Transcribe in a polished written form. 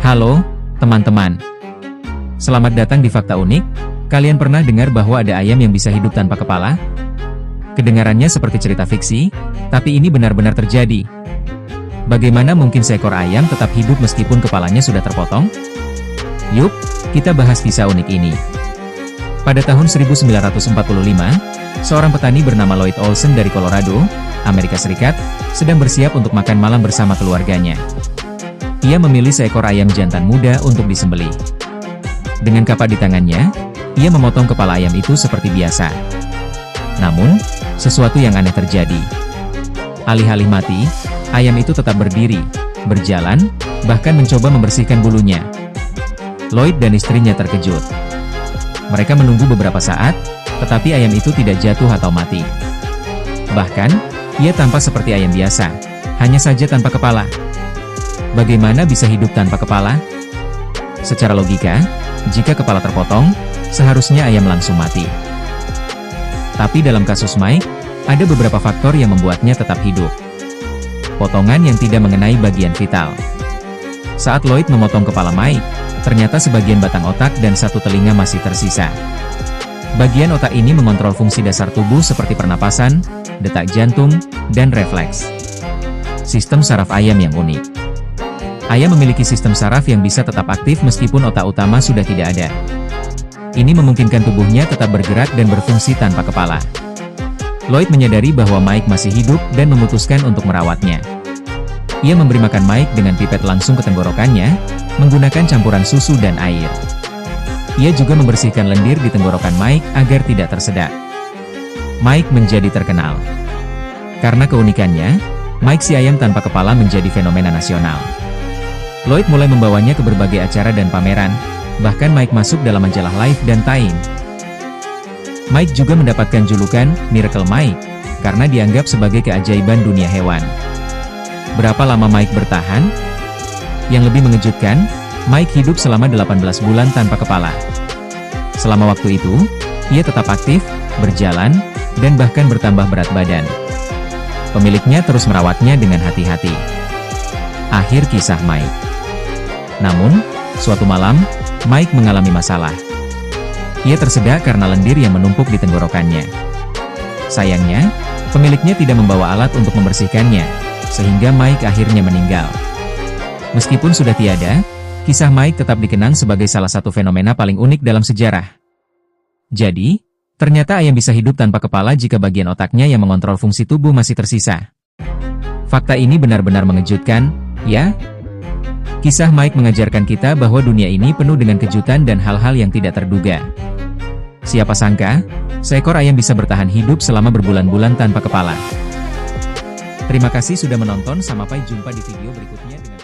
Halo, teman-teman. Selamat datang di Fakta Unik. Kalian pernah dengar bahwa ada ayam yang bisa hidup tanpa kepala? Kedengarannya seperti cerita fiksi, tapi ini benar-benar terjadi. Bagaimana mungkin seekor ayam tetap hidup meskipun kepalanya sudah terpotong? Yuk, kita bahas kisah unik ini. Pada tahun 1945, seorang petani bernama Lloyd Olsen dari Colorado, Amerika Serikat, sedang bersiap untuk makan malam bersama keluarganya. Ia memilih seekor ayam jantan muda untuk disembelih. Dengan kapak di tangannya, ia memotong kepala ayam itu seperti biasa. Namun, sesuatu yang aneh terjadi. Alih-alih mati, ayam itu tetap berdiri, berjalan, bahkan mencoba membersihkan bulunya. Lloyd dan istrinya terkejut. Mereka menunggu beberapa saat, tetapi ayam itu tidak jatuh atau mati. Bahkan, ia tampak seperti ayam biasa, hanya saja tanpa kepala. Bagaimana bisa hidup tanpa kepala? Secara logika, jika kepala terpotong, seharusnya ayam langsung mati. Tapi dalam kasus Mike, ada beberapa faktor yang membuatnya tetap hidup. Potongan yang tidak mengenai bagian vital. Saat Lloyd memotong kepala Mike, ternyata sebagian batang otak dan satu telinga masih tersisa. Bagian otak ini mengontrol fungsi dasar tubuh seperti pernapasan, detak jantung, dan refleks. Sistem saraf ayam yang unik. Ayam memiliki sistem saraf yang bisa tetap aktif meskipun otak utama sudah tidak ada. Ini memungkinkan tubuhnya tetap bergerak dan berfungsi tanpa kepala. Lloyd menyadari bahwa Mike masih hidup dan memutuskan untuk merawatnya. Ia memberi makan Mike dengan pipet langsung ke tenggorokannya, menggunakan campuran susu dan air. Ia juga membersihkan lendir di tenggorokan Mike agar tidak tersedak. Mike menjadi terkenal. Karena keunikannya, Mike si ayam tanpa kepala menjadi fenomena nasional. Lloyd mulai membawanya ke berbagai acara dan pameran, bahkan Mike masuk dalam majalah Life dan Time. Mike juga mendapatkan julukan Miracle Mike, karena dianggap sebagai keajaiban dunia hewan. Berapa lama Mike bertahan? Yang lebih mengejutkan, Mike hidup selama 18 bulan tanpa kepala. Selama waktu itu, ia tetap aktif, berjalan, dan bahkan bertambah berat badan. Pemiliknya terus merawatnya dengan hati-hati. Akhir kisah Mike. Namun, suatu malam, Mike mengalami masalah. Ia tersedak karena lendir yang menumpuk di tenggorokannya. Sayangnya, pemiliknya tidak membawa alat untuk membersihkannya, sehingga Mike akhirnya meninggal. Meskipun sudah tiada, kisah Mike tetap dikenang sebagai salah satu fenomena paling unik dalam sejarah. Jadi, ternyata ayam bisa hidup tanpa kepala jika bagian otaknya yang mengontrol fungsi tubuh masih tersisa. Fakta ini benar-benar mengejutkan, ya? Kisah Mike mengajarkan kita bahwa dunia ini penuh dengan kejutan dan hal-hal yang tidak terduga. Siapa sangka, seekor ayam bisa bertahan hidup selama berbulan-bulan tanpa kepala. Terima kasih sudah menonton, sampai jumpa di video berikutnya.